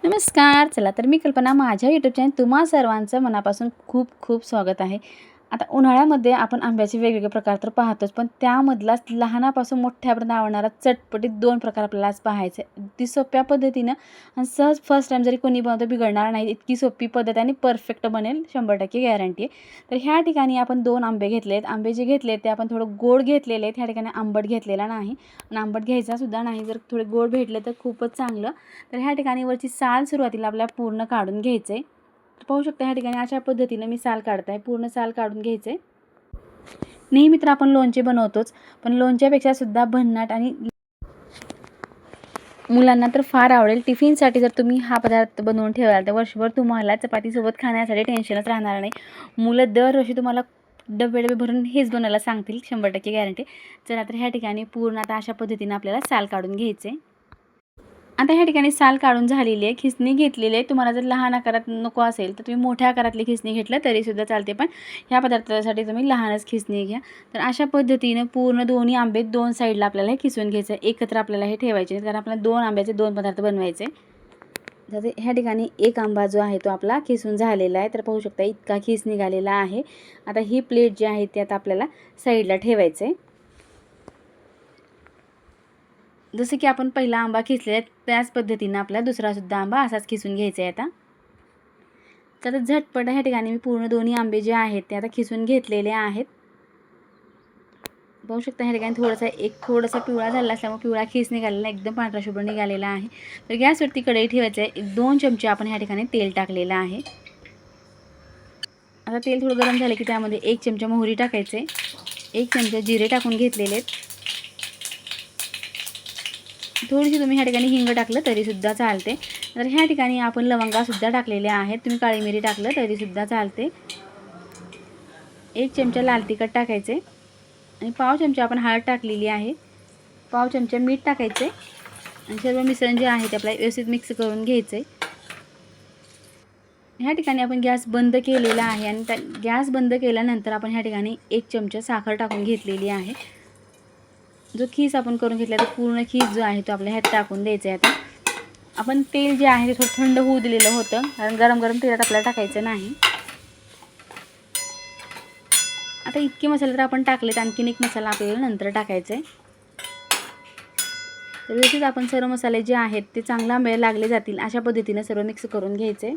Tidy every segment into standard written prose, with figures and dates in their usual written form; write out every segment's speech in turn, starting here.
नमस्कार. चला तर मी कल्पना माझ्या यूट्यूब चॅनल तुम्हा सर्वांचं मनापासून खूप खूप स्वागत आहे. आता उन्हाळ्यामध्ये आपण आंब्याचे वेगवेगळे प्रकार तर पाहतोच, पण त्यामधलाच लहानापासून मोठ्यापर्यंत आवडणारा चटपटीत 2 प्रकार आपल्याला आज पाहायचे आहे. अगदी सोप्या पद्धतीनं आणि सहज फर्स्ट टाईम जरी कोणी बनवतं बिघडणार नाही, इतकी सोपी पद्धत आणि परफेक्ट बनेल 100% गॅरंटी आहे. तर ह्या ठिकाणी आपण 2 आंबे घेतले आहेत. आंबे जे घेतले ते आपण थोडं गोड घेतलेले आहेत. ह्या ठिकाणी आंबट घेतलेला नाही आणि आंबट घ्यायचा सुद्धा नाही. जर थोडे गोड भेटले तर खूपच चांगलं. तर ह्या ठिकाणी वरची साल सुरुवातीला आपल्याला पूर्ण काढून घ्यायचं आहे. पाहू शकता ह्या ठिकाणी अशा पद्धतीनं मी साल काढताय. पूर्ण साल काढून घ्यायचं आहे. नेहमी तर आपण लोणचे बनवतोच, पण लोणच्यापेक्षा सुद्धा भन्नाट आणि मुलांना तर फार आवडेल. टिफिनसाठी जर तुम्ही हा पदार्थ बनवून ठेवाल तर वर्षभर तुम्हाला चपातीसोबत खाण्यासाठी टेन्शनच राहणार नाही. मुलं दरवर्षी तुम्हाला डबे भरून हेच बनवायला सांगतील, 100% गॅरंटी. चला तर ह्या ठिकाणी पूर्ण आता अशा पद्धतीनं आपल्याला साल काढून घ्यायचे. आता ह्या ठिकाणी साल काढून झालेली आहे. खिसणी घेतलेली आहे. तुम्हाला जर लहान आकारात नको असेल तर तुम्ही मोठ्या आकारातली खिसणी घेतलं तरीसुद्धा चालते, पण ह्या पदार्थासाठी तुम्ही लहानच खिसणी घ्या. तर अशा पद्धतीनं पूर्ण दोन्ही आंबे 2 साईडला आपल्याला हे खिसून घ्यायचं आहे. एकत्र आपल्याला हे ठेवायचे कारण आपल्याला 2 आंब्याचे 2 पदार्थ बनवायचे. तर ह्या ठिकाणी एक आंबा जो आहे तो आपला खिसून झालेला आहे. तर पाहू शकता इतका खिस निघालेला आहे. आता ही प्लेट जी आहे ती आता आपल्याला साईडला ठेवायचं आहे. जसं की आपण पहिला आंबा खिसले त्याच पद्धतीनं आपला दुसरासुद्धा आंबा असाच खिसून घ्यायचा आहे आता. तर झटपट ह्या ठिकाणी मी पूर्ण दोन्ही आंबे जे आहेत ते आता खिसून घेतलेले आहेत. पाहू शकता ह्या ठिकाणी थोडासा पिवळा झाला असल्यामुळे पिवळा खिस निघालेला एकदम पांढरा शुभ्र निघालेला आहे. तर गॅसवरती कढई ठेवायचं आहे. 2 चमचे आपण ह्या ठिकाणी तेल टाकलेलं आहे. आता तेल थोडं गरम झालं की त्यामध्ये 1 चमचा मोहरी टाकायचे, 1 चमचा जिरे टाकून घेतलेले आहेत. थोडीशी तुम्ही ह्या ठिकाणी हिंग टाकलं तरीसुद्धा चालते. तर ह्या ठिकाणी आपण लवंगासुद्धा टाकलेल्या आहेत. तुम्ही काळी मिरी टाकलं तरीसुद्धा चालते. 1 चमचा लाल तिखट टाकायचे आणि पाव चमचा आपण हळद टाकलेली आहे. पाव चमचा मीठ टाकायचे आणि सर्व मिश्रण जे आहे ते आपल्याला व्यवस्थित मिक्स करून घ्यायचं आहे. ह्या ठिकाणी आपण गॅस बंद केलेला आहे आणि गॅस बंद केल्यानंतर आपण ह्या ठिकाणी 1 चमचा साखर टाकून घेतलेली आहे. जो खीस आपण करून घेतला तो पूर्ण खीस जो आहे तो आपल्या ह्यात टाकून द्यायचा आहे. आता आपण तेल जे आहे ते थोडं थंड होऊ दिलेलं होतं कारण गरम गरम तेलात आपल्याला टाकायचं नाही. आता इतके मसाले तर आपण टाकलेत, आणखीन एक मसाला आपल्याला नंतर टाकायचा आहे. तर व्यवस्थित आपण सर्व मसाले जे आहेत ते चांगला मेळ लागले जातील अशा पद्धतीनं सर्व मिक्स करून घ्यायचे.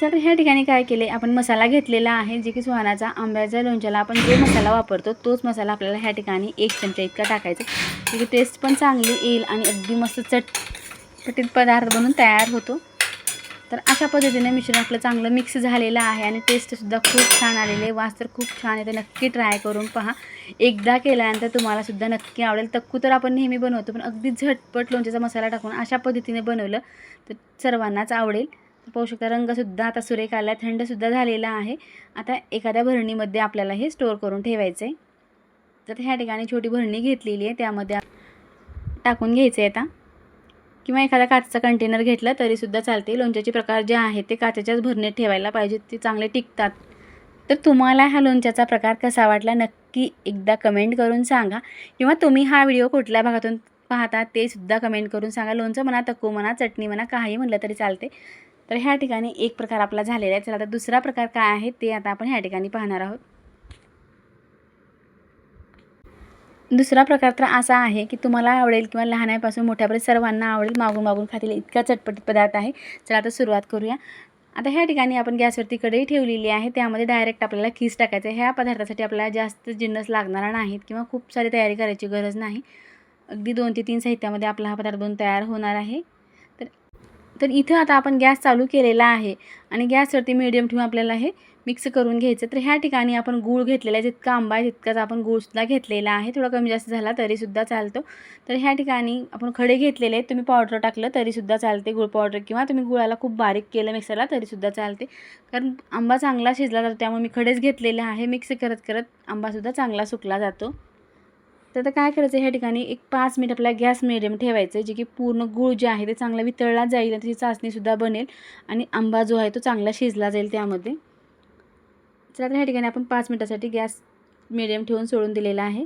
तर ह्या ठिकाणी काय केले आपण मसाला घेतलेला आहे, जे की सुहानाचा आंब्याच्या लोणच्याला आपण जो मसाला वापरतो तोच मसाला आपल्याला ह्या ठिकाणी 1 चमचा इतका टाकायचा. त्याची टेस्ट पण चांगली येईल आणि अगदी मस्त चटपटीत पदार्थ बनून तयार होतो. तर अशा पद्धतीने मिश्रण आपलं चांगलं मिक्स झालेलं आहे आणि टेस्टसुद्धा खूप छान आलेले आहे. वास तर खूप छान आहे. तर नक्की ट्राय करून पहा. एकदा केल्यानंतर तुम्हालासुद्धा नक्की आवडेल. तक्कू तर आपण नेहमी बनवतो, पण अगदी झटपट लोणच्याचा मसाला टाकून अशा पद्धतीने बनवलं तर सर्वांनाच आवडेल. पाहू शकता रंगसुद्धा आता सुरेख आला, थंडसुद्धा झालेला आहे. आता एखाद्या भरणीमध्ये आपल्याला हे स्टोअर करून ठेवायचं आहे. तर ह्या ठिकाणी छोटी भरणी घेतलेली आहे, त्यामध्ये टाकून घ्यायचं आहे आता, किंवा एखादा काचेचा कंटेनर घेतला तरीसुद्धा चालते. लोणच्याचे प्रकार जे आहेत ते काचेच्याच भरणीत ठेवायला पाहिजेत, ते चांगले टिकतात. तर तुम्हाला हा लोणच्याचा प्रकार कसा वाटला नक्की एकदा कमेंट करून सांगा, किंवा तुम्ही हा व्हिडिओ कुठल्या भागातून पाहता ते सुद्धा कमेंट करून सांगा. लोणचं म्हणा, तक्कू म्हणा, चटणी म्हणा, काही म्हटलं तरी चालते. तर ह्या ठिकाणी एक प्रकार आपला झालेला आहे. चला आता दुसरा प्रकार काय आहे ते आता आपण ह्या ठिकाणी पाहणार आहोत. दुसरा प्रकार तर असा आहे की तुम्हाला आवडेल किंवा लहानापासून मोठ्यापर्यंत सर्वांना आवडेल, मागून मागून खातील इतका चटपटीत पदार्थ आहे. चला आता सुरुवात करूया. आता ह्या ठिकाणी आपण गॅसवरती कढई ठेवलेली आहे, त्यामध्ये डायरेक्ट आपल्याला खीस टाकायचं आहे. ह्या पदार्थासाठी आपल्याला जास्त जिन्नस लागणार नाहीत किंवा खूप सारी तयारी करायची गरज नाही. अगदी 2 ते 3 साहित्यामध्ये आपला हा पदार्थ बनून तयार होणार आहे. तर तर इथं आता आपण गॅस चालू केलेला आहे आणि गॅसवरती मीडियम ठेवून आपल्याला हे मिक्स करून घ्यायचं. तर ह्या ठिकाणी आपण गूळ घेतलेला आहे, जितका आंबा आहे तितकाच आपण गूळसुद्धा घेतलेला आहे. थोडा कमी जास्त झाला तरीसुद्धा चालतो. तर ह्या ठिकाणी आपण खडे घेतलेले आहेत, तुम्ही पावडर टाकलं तरीसुद्धा चालते, गूळ पावडर, किंवा तुम्ही गुळाला खूप बारीक केलं मिक्सरला तरीसुद्धा चालते. कारण आंबा चांगला शिजला जातो, त्यामुळे मी खडेच घेतलेले आहे. मिक्स करत करत आंबासुद्धा चांगला सुकला जातो. तर आता काय करायचं, ह्या ठिकाणी एक 5 मिनिट आपला गॅस मिडियम ठेवायचं, जे की पूर्ण गूळ जे आहे ते चांगला वितळला जाईल आणि त्याची चाचणीसुद्धा बनेल आणि आंबा जो आहे तो चांगला शिजला जाईल त्यामध्ये. तर ह्या ठिकाणी आपण 5 मिनिटासाठी गॅस मिडियम ठेवून सोडून दिलेला आहे.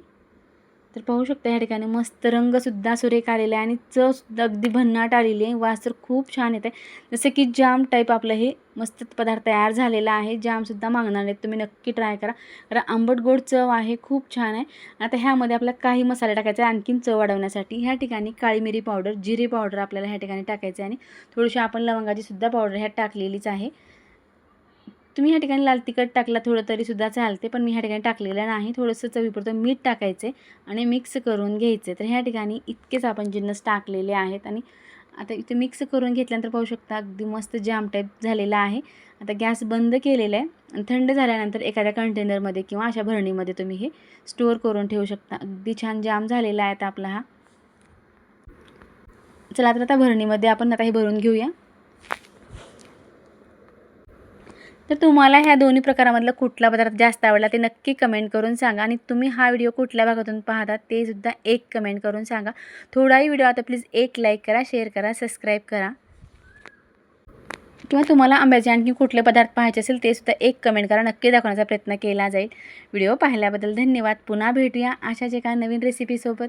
तर पाहू शकता ह्या ठिकाणी मस्त रंगसुद्धा सुरेख आलेला आहे आणि चवसुद्धा अगदी भन्नाट आलेली आहे. वास तर खूप छान येत आहे. जसं की जाम टाईप आपलं हे मस्त पदार्थ तयार झालेला आहे. जामसुद्धा मागणार नाहीत, तुम्ही नक्की ट्राय करा. कारण आंबट गोड चव आहे, खूप छान आहे. आता ह्यामध्ये आपल्याला काही मसाले टाकायचे आहे आणखीन चव वाढवण्यासाठी. ह्या ठिकाणी काळी मिरी पावडर, जिरे पावडर आपल्याला ह्या ठिकाणी टाकायचे आहे आणि थोडीशी आपण लवंगाची सुद्धा पावडर ह्यात टाकलेलीच आहे. तुम्ही ह्या ठिकाणी लाल तिखट टाकला थोडं तरीसुद्धा चालते, पण मी ह्या ठिकाणी टाकलेलं नाही. थोडंसं चवीपुरतं मीठ टाकायचे आणि मिक्स करून घ्यायचे. तर ह्या ठिकाणी इतकेच आपण जिन्नस टाकलेले आहेत आणि आता इथे मिक्स करून घेतल्यानंतर पाहू शकता अगदी मस्त जाम टाईप झालेला आहे. आता गॅस बंद केलेला आहे आणि थंड झाल्यानंतर एखाद्या कंटेनरमध्ये किंवा अशा भरणीमध्ये तुम्ही हे स्टोअर करून ठेवू शकता. अगदी छान जाम झालेला आहे आता आपला हा. चला तर आता भरणीमध्ये आपण आता हे भरून घेऊया. तर तुम्हाला ह्या दोन्ही प्रकारामधला कुठला पदार्थ जास्त आवडला ते नक्की कमेंट करून सांगा आणि तुम्ही हा व्हिडिओ कुठल्या भागातून पाहता ते सुद्धा एक कमेंट करून सांगा. थोडाही व्हिडिओ आता प्लीज एक लाईक करा, शेअर करा, सबस्क्राईब करा. किंवा तुम्हाला आंब्याचे आणखी कुठले पदार्थ पाहायचे असेल ते सुद्धा एक कमेंट करा, नक्की दाखवण्याचा प्रयत्न केला जाईल. व्हिडिओ पाहिल्याबद्दल धन्यवाद. पुन्हा भेटूया अशाच एका नवीन रेसिपीसोबत.